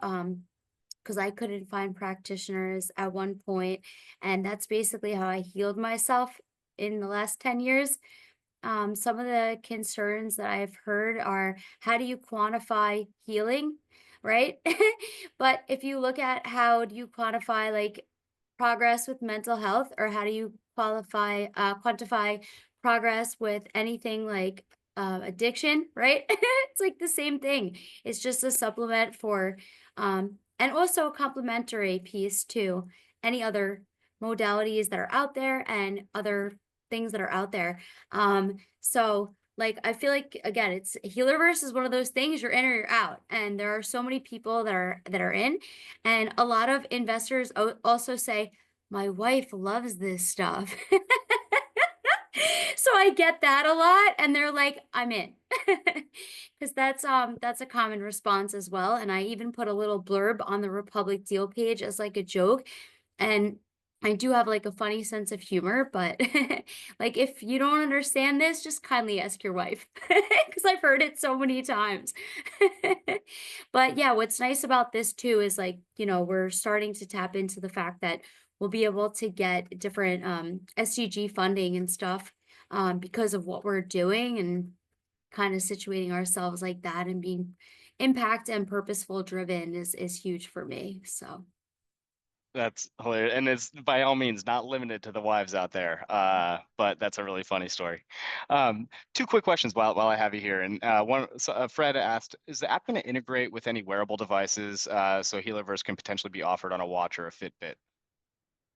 Because I couldn't find practitioners at one point, and that's basically how I healed myself in the last 10 years. Some of the concerns that I've heard are, how do you quantify healing, right? But if you look at how do you quantify like progress with mental health, or how do you quantify progress with anything like addiction, right? It's like the same thing. It's just a supplement for, and also a complementary piece to any other modalities that are out there and other things that are out there. So like, I feel like, again, it's Healerverse is one of those things, you're in or you're out. And there are so many people that are in, and a lot of investors also say, my wife loves this stuff. So I get that a lot, and they're like, I'm in. Because that's a common response as well. And I even put a little blurb on the Republic deal page as like a joke. And I do have like a funny sense of humor, but like if you don't understand this, just kindly ask your wife because I've heard it so many times. But yeah, what's nice about this too is like, we're starting to tap into the fact that we'll be able to get different SDG funding and stuff because of what we're doing and kind of situating ourselves like that and being impact and purposeful driven is huge for me. So That's hilarious, and it's by all means not limited to the wives out there. But that's a really funny story. Two quick questions while I have you here, and Fred asked, is the app going to integrate with any wearable devices so Healerverse can potentially be offered on a watch or a Fitbit?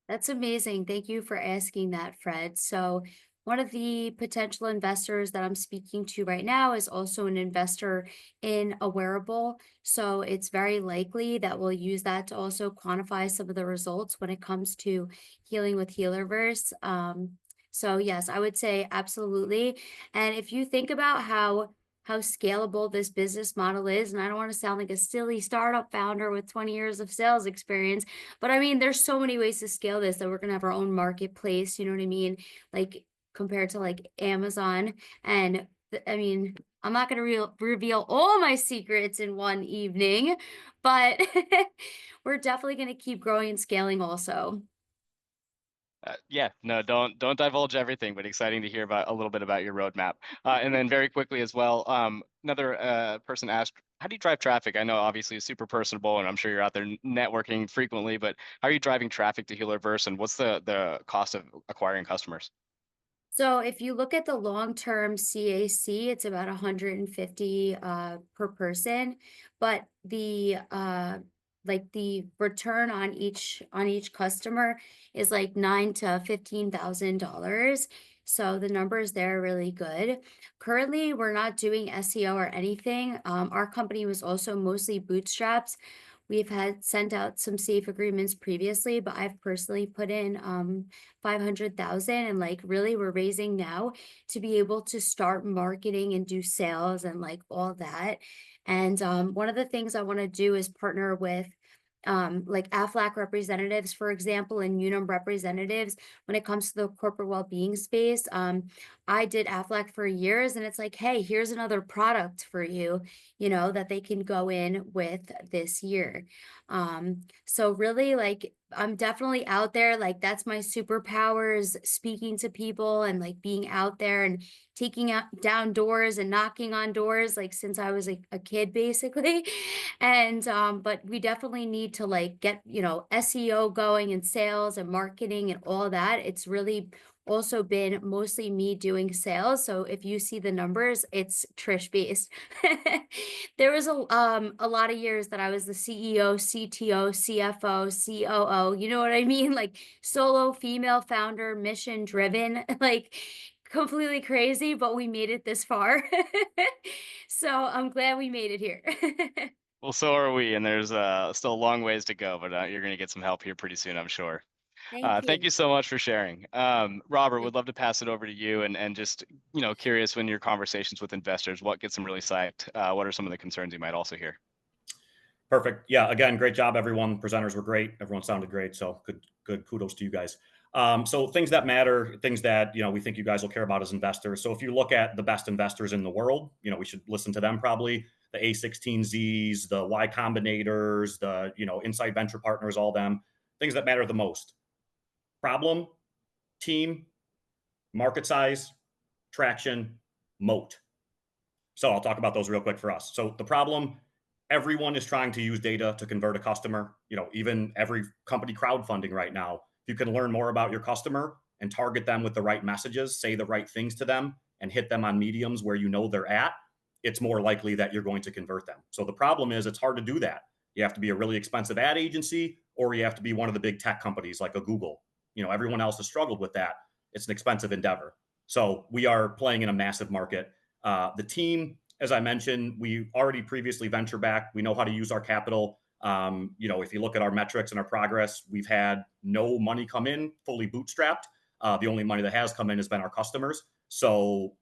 that's amazing. Thank you for asking that, Fred. So, one of the potential investors that I'm speaking to right now is also an investor in a wearable. So, it's very likely that we'll use that to also quantify some of the results when it comes to healing with Healerverse. So, yes, I would say absolutely. And if you think about how scalable this business model is, and I don't want to sound like a silly startup founder with 20 years of sales experience, but I mean, there's so many ways to scale this that we're gonna have our own marketplace, you know what I mean? Like compared to like Amazon. And I mean, I'm not gonna reveal all my secrets in one evening, but we're definitely gonna keep growing and scaling also. Yeah, no, don't divulge everything, but exciting to hear about a little bit about your roadmap. And then very quickly as well, another person asked, how do you drive traffic? I know obviously it's super personable, and I'm sure you're out there networking frequently, but how are you driving traffic to Healerverse, and what's the cost of acquiring customers? So if you look at the long-term CAC, it's about 150 per person, but the return on each customer is like $9,000 to $15,000. So the numbers there are really good. Currently, we're not doing SEO or anything. Our company was also mostly bootstraps. We've had sent out some safe agreements previously, but I've personally put in 500,000, and like really we're raising now to be able to start marketing and do sales and like all that. And one of the things I want to do is partner with like AFLAC representatives, for example, and Unum representatives when it comes to the corporate well-being space. I did AFLAC for years, and it's like, hey, here's another product for you, that they can go in with this year. So really, like, I'm definitely out there. Like, that's my superpowers, speaking to people and like being out there and taking down doors and knocking on doors, like since I was a kid, basically. And but we definitely need to like get, SEO going and sales and marketing and all that. It's really also been mostly me doing sales. So if you see the numbers, it's Trish based. There was a lot of years that I was the CEO, CTO, CFO, COO, you know what I mean? Like solo female founder, mission driven, like completely crazy, but we made it this far. So I'm glad we made it here. Well, so are we, and there's still a long ways to go, but you're going to get some help here pretty soon, I'm sure. Thank Thank you. you so much for sharing. Robert, would love to pass it over to you, and just, curious, when your conversations with investors, what gets them really psyched? What are some of the concerns you might also hear? Perfect. Yeah. Again, great job, everyone. Presenters were great. Everyone sounded great. So good. Kudos to you guys. So things that matter, things that, we think you guys will care about as investors. So if you look at the best investors in the world, we should listen to them probably. The A16Zs, the Y Combinators, the, Inside Venture Partners, all them. Things that matter the most. Problem, team, market size, traction, moat. So I'll talk about those real quick for us. So the problem, everyone is trying to use data to convert a customer. Even every company crowdfunding right now, you can learn more about your customer and target them with the right messages, say the right things to them, and hit them on mediums where they're at. It's more likely that you're going to convert them. So the problem is it's hard to do that. You have to be a really expensive ad agency, or you have to be one of the big tech companies like a Google. Everyone else has struggled with that. It's an expensive endeavor. So we are playing in a massive market. The team, as I mentioned, we already previously venture back. We know how to use our capital. If you look at our metrics and our progress, we've had no money come in, fully bootstrapped. The only money that has come in has been our customers. So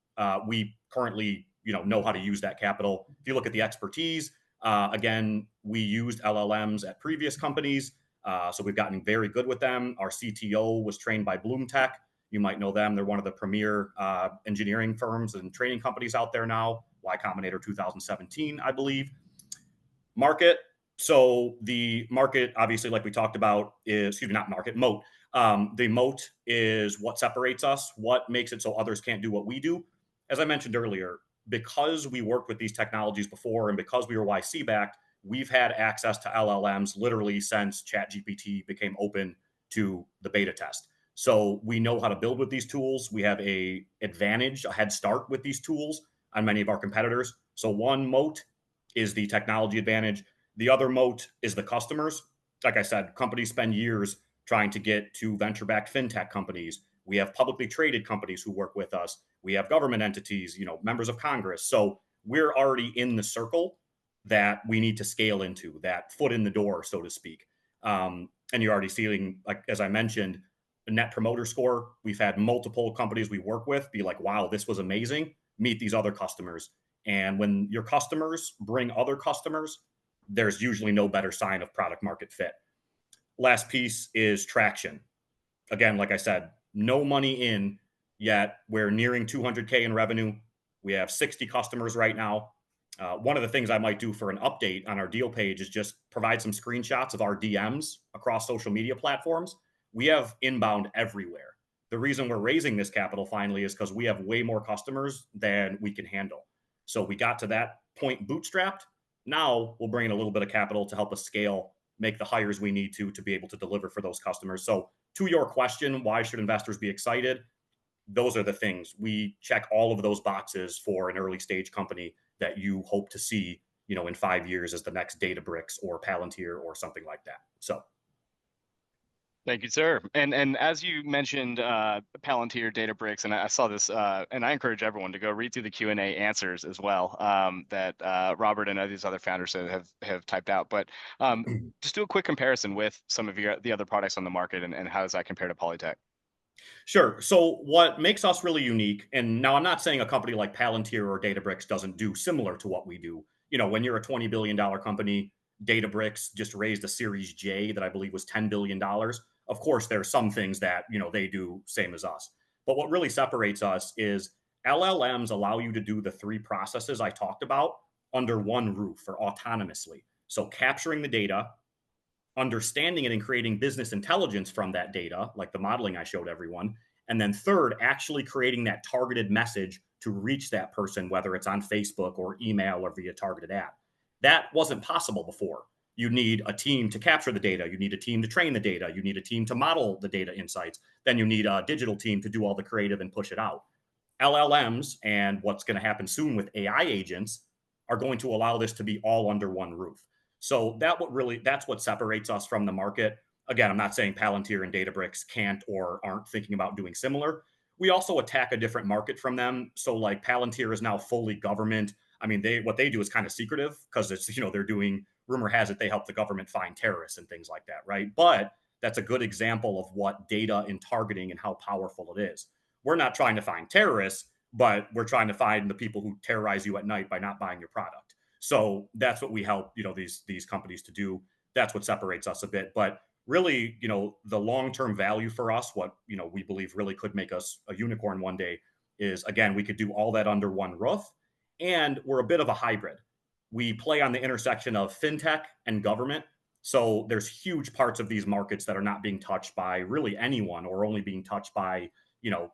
we currently, know how to use that capital. If you look at the expertise, again, we used LLMs at previous companies. So we've gotten very good with them. Our CTO was trained by Bloom Tech. You might know them. They're one of the premier engineering firms and training companies out there now. Y Combinator 2017, I believe. Market. So the market, obviously, like we talked about, is, excuse me, not market, moat. The moat is what separates us, what makes it so others can't do what we do. As I mentioned earlier, because we worked with these technologies before and because we were YC backed, we've had access to LLMs literally since ChatGPT became open to the beta test. So we know how to build with these tools. We have a advantage, a head start with these tools on many of our competitors. So one moat is the technology advantage. The other moat is the customers. Like I said, companies spend years trying to get to venture-backed fintech companies. We have publicly traded companies who work with us. We have government entities, members of Congress. So we're already in the circle that we need to scale into, that foot in the door, so to speak. And you're already seeing, like, as I mentioned, the net promoter score. We've had multiple companies we work with be like, wow, this was amazing. Meet these other customers. And when your customers bring other customers, there's usually no better sign of product market fit. Last piece is traction. Again, like I said, no money in yet. We're nearing 200K in revenue. We have 60 customers right now. One of the things I might do for an update on our deal page is just provide some screenshots of our DMs across social media platforms. We have inbound everywhere. The reason we're raising this capital finally is because we have way more customers than we can handle. So we got to that point bootstrapped. Now we'll bring in a little bit of capital to help us scale, make the hires we need to be able to deliver for those customers. So to your question, why should investors be excited? Those are the things. We check all of those boxes for an early stage company that you hope to see, in 5 years as the next Databricks or Palantir or something like that. So. Thank you, sir. And as you mentioned, Palantir, Databricks, and I saw this, and I encourage everyone to go read through the Q&A answers as well that Robert and these other founders have typed out. But just do a quick comparison with some of the other products on the market, and how does that compare to PoliTech? Sure. So what makes us really unique, and now I'm not saying a company like Palantir or Databricks doesn't do similar to what we do. When you're a $20 billion company, Databricks just raised a Series J that I believe was $10 billion. Of course, there are some things that, they do same as us. But what really separates us is LLMs allow you to do the three processes I talked about under one roof or autonomously. So capturing the data, understanding it and creating business intelligence from that data, like the modeling I showed everyone. And then third, actually creating that targeted message to reach that person, whether it's on Facebook or email or via targeted ad. That wasn't possible before. You need a team to capture the data. You need a team to train the data. You need a team to model the data insights. Then you need a digital team to do all the creative and push it out. LLMs and what's going to happen soon with AI agents are going to allow this to be all under one roof. So that's what separates us from the market. Again, I'm not saying Palantir and Databricks can't or aren't thinking about doing similar. We also attack a different market from them. So like Palantir is now fully government. I mean, what they do is kind of secretive because it's, they're doing, rumor has it, they help the government find terrorists and things like that, right? But that's a good example of what data and targeting and how powerful it is. We're not trying to find terrorists, but we're trying to find the people who terrorize you at night by not buying your product. So that's what we help, these companies to do. That's what separates us a bit. But really, the long-term value for us, what, we believe really could make us a unicorn one day is, again, we could do all that under one roof. And we're a bit of a hybrid. We play on the intersection of fintech and government. So there's huge parts of these markets that are not being touched by really anyone or only being touched by,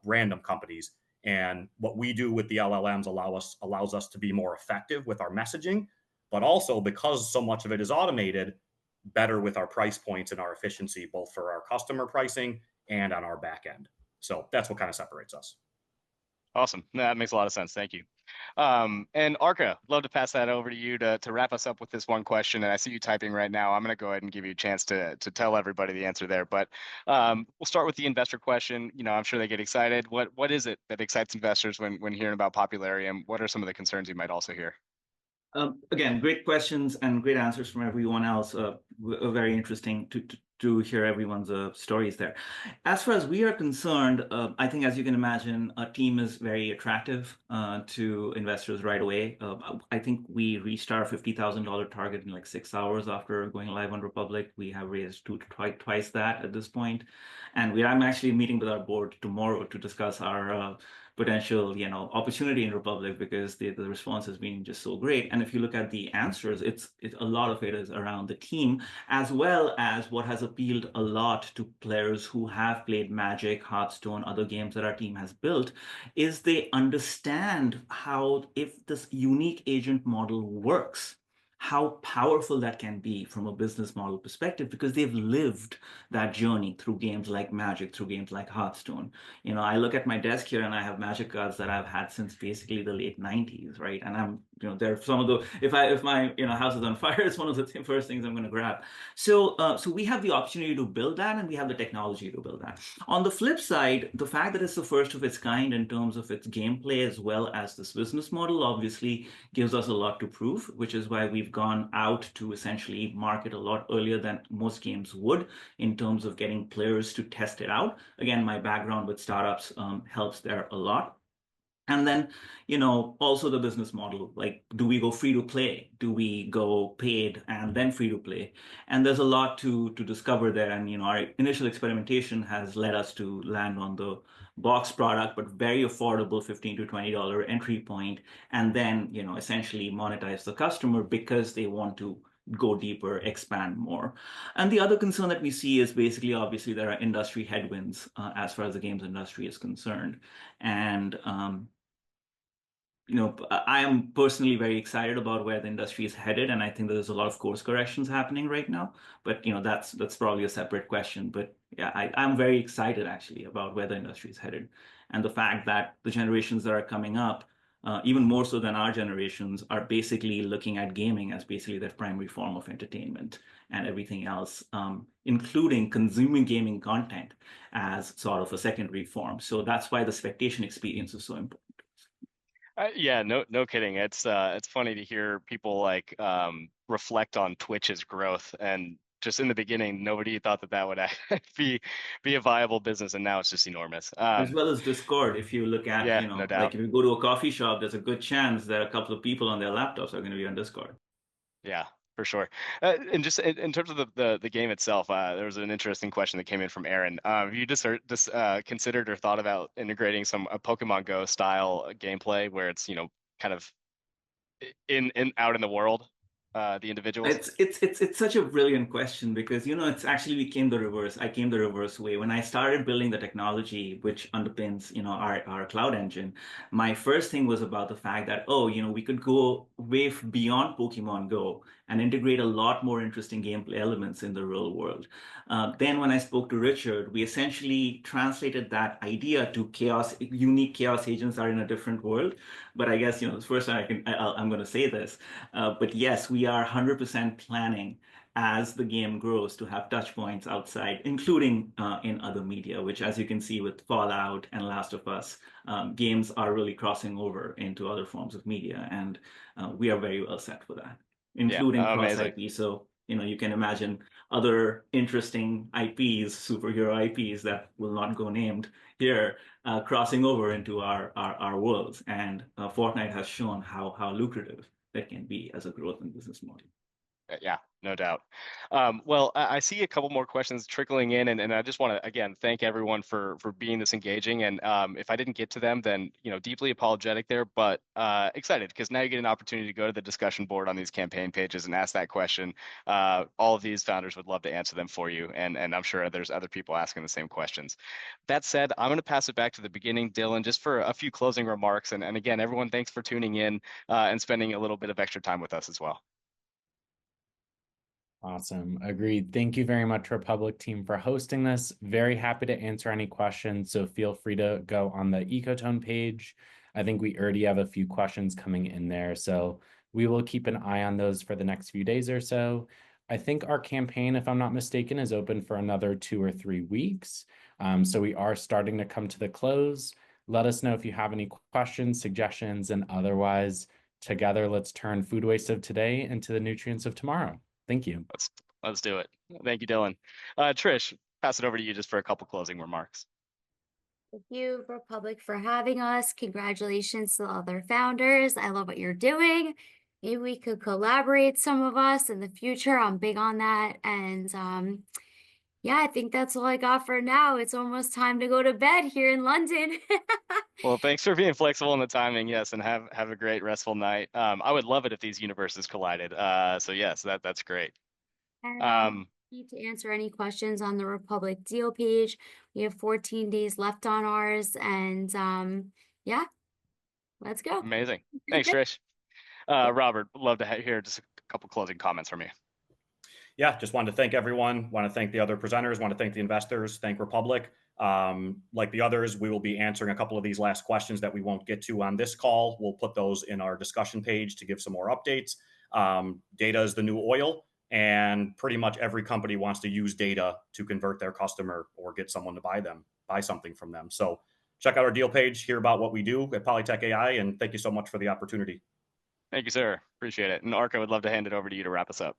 random companies. And what we do with the LLMs allows us to be more effective with our messaging, but also because so much of it is automated, better with our price points and our efficiency, both for our customer pricing and on our back end. So that's what kind of separates us. Awesome. That makes a lot of sense. Thank you. And Arka, love to pass that over to you to wrap us up with this one question. And I see you typing right now. I'm going to go ahead and give you a chance to tell everybody the answer there. But we'll start with the investor question. I'm sure they get excited. What is it that excites investors when hearing about Popularium? What are some of the concerns you might also hear? Again, great questions and great answers from everyone else. very interesting to hear everyone's stories there. As far as we are concerned, I think, as you can imagine, our team is very attractive to investors right away. I think we reached our $50,000 target in like 6 hours after going live on Republic. We have raised twice that at this point, and I'm actually meeting with our board tomorrow to discuss our potential, opportunity in Republic, because the response has been just so great. And if you look at the answers, it's a lot of it is around the team, as well as what has appealed a lot to players who have played Magic, Hearthstone, other games that our team has built, is they understand how, if this unique agent model works, how powerful that can be from a business model perspective, because they've lived that journey through games like Magic, through games like Hearthstone. I look at my desk here and I have Magic cards that I've had since basically the late 90s, right? And I'm, they're some of the, if my, house is on fire, it's one of the first things I'm going to grab. So we have the opportunity to build that, and we have the technology to build that. On the flip side, the fact that it's the first of its kind in terms of its gameplay as well as this business model obviously gives us a lot to prove, which is why we've gone out to essentially market a lot earlier than most games would in terms of getting players to test it out. Again, my background with startups helps there a lot. And then, also the business model, like, do we go free to play? Do we go paid and then free to play? And there's a lot to discover there. And, our initial experimentation has led us to land on the box product, but very affordable $15 to $20 entry point. And then, essentially monetize the customer because they want to go deeper, expand more. And the other concern that we see is basically, obviously, there are industry headwinds as far as the games industry is concerned. And, I am personally very excited about where the industry is headed, and I think there's a lot of course corrections happening right now. But that's probably a separate question. But yeah, I'm very excited actually about where the industry is headed, and the fact that the generations that are coming up, even more so than our generations, are basically looking at gaming as basically their primary form of entertainment, and everything else, including consuming gaming content, as sort of a secondary form. So that's why the spectation experience is so important. Yeah, no kidding. It's funny to hear people like reflect on Twitch's growth, and just in the beginning, nobody thought that would be a viable business, and now it's just enormous. As well as Discord. If you look at, yeah, no doubt. like if you go to a coffee shop, there's a good chance that a couple of people on their laptops are going to be on Discord. Yeah, for sure. And just in terms of the game itself, there was an interesting question that came in from Aaron. Have you just considered or thought about integrating a Pokemon Go style gameplay where it's kind of out in the world, the individuals? It's such a brilliant question, because it's actually we came the reverse. I came the reverse way. When I started building the technology which underpins our cloud engine, my first thing was about the fact that we could go way beyond Pokemon Go and integrate a lot more interesting gameplay elements in the real world. Then when I spoke to Richard, we essentially translated that idea to unique chaos agents are in a different world. But I guess the first time I'm going to say this, but yes, we are 100% planning as the game grows to have touch points outside, including in other media, which, as you can see with Fallout and Last of Us, games are really crossing over into other forms of media, and we are very well set for that, including cross IP. So you can imagine other interesting IPs, superhero IPs that will not go named here, crossing over into our worlds. And Fortnite has shown how lucrative that can be as a growth and business model. Yeah, no doubt. Well, I see a couple more questions trickling in, and I just want to again thank everyone for being this engaging. And if I didn't get to them, then deeply apologetic there, but excited because now you get an opportunity to go to the discussion board on these campaign pages and ask that question. All of these founders would love to answer them for you, and I'm sure there's other people asking the same questions. That said, I'm going to pass it back to the beginning, Dylan, just for a few closing remarks. And again, everyone, thanks for tuning in and spending a little bit of extra time with us as well. Awesome. Agreed. Thank you very much, Republic team, for hosting this. Very happy to answer any questions. So feel free to go on the Ecotone page. I think we already have a few questions coming in there. So we will keep an eye on those for the next few days or so. I think our campaign, if I'm not mistaken, is open for another 2 or 3 weeks. So we are starting to come to the close. Let us know if you have any questions, suggestions, and otherwise, together, let's turn food waste of today into the nutrients of tomorrow. Thank you. Let's do it. Thank you, Dylan. Trish, pass it over to you just for a couple closing remarks. Thank you, Republic, for having us. Congratulations to the other founders. I love what you're doing. Maybe we could collaborate, some of us, in the future. I'm big on that. And yeah, I think that's all I got for now. It's almost time to go to bed here in London. Well, thanks for being flexible in the timing. Yes, and have a great restful night. I would love it if these universes collided. So yes, that's great. And need to answer any questions on the Republic deal page. We have 14 days left on ours, and yeah, let's go. Amazing. Thanks, Trish. Robert, love to hear just a couple closing comments from you. Yeah, just wanted to thank everyone. Want to thank the other presenters. Want to thank the investors. Thank Republic. Like the others, we will be answering a couple of these last questions that we won't get to on this call. We'll put those in our discussion page to give some more updates. Data is the new oil, and pretty much every company wants to use data to convert their customer or get someone to buy something from them. So check out our deal page, hear about what we do at PoliTech AI, and thank you so much for the opportunity. Thank you, sir. Appreciate it. And Ark, I would love to hand it over to you to wrap us up.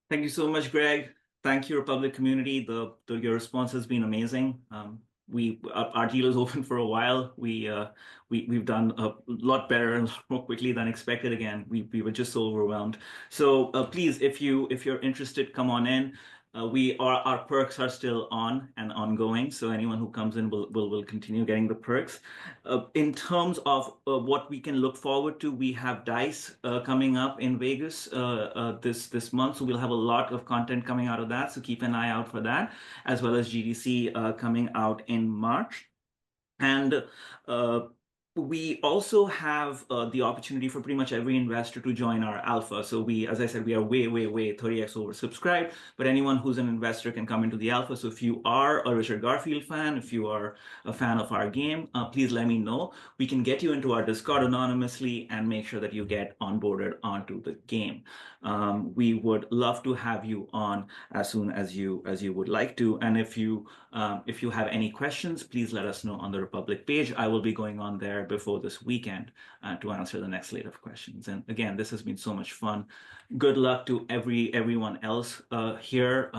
Thank you so much, Greg. Thank you, Republic community. Your response has been amazing. Our deal is open for a while. We've done a lot better and a lot more quickly than expected. Again, we were just so overwhelmed. So please, if you're interested, come on in. Our perks are still on and ongoing, so anyone who comes in will continue getting the perks. In terms of what we can look forward to, we have DICE coming up in Vegas this month, so we'll have a lot of content coming out of that. So keep an eye out for that, as well as GDC coming out in March. And we also have the opportunity for pretty much every investor to join our alpha. So as I said, we are way 30x oversubscribed, but anyone who's an investor can come into the alpha. So if you are a Richard Garfield fan, if you are a fan of our game, please let me know. We can get you into our Discord anonymously and make sure that you get onboarded onto the game. We would love to have you on as soon as you would like to. And if you have any questions, please let us know on the Republic page. I will be going on there before this weekend to answer the next slate of questions. And again, this has been so much fun. Good luck to everyone else here.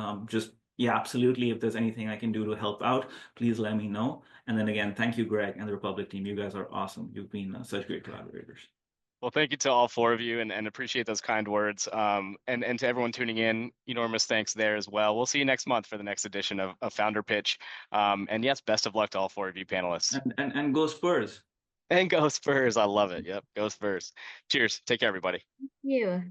Yeah, absolutely. If there's anything I can do to help out, please let me know. And then again, thank you, Greg and the Republic team. You guys are awesome. You've been such great collaborators. Well, thank you to all four of you and appreciate those kind words. And to everyone tuning in, enormous thanks there as well. We'll see you next month for the next edition of Founder Pitch. And yes, best of luck to all four of you panelists. And go Spurs. And go Spurs. I love it. Yep. Go Spurs. Cheers. Take care, everybody. Thank you.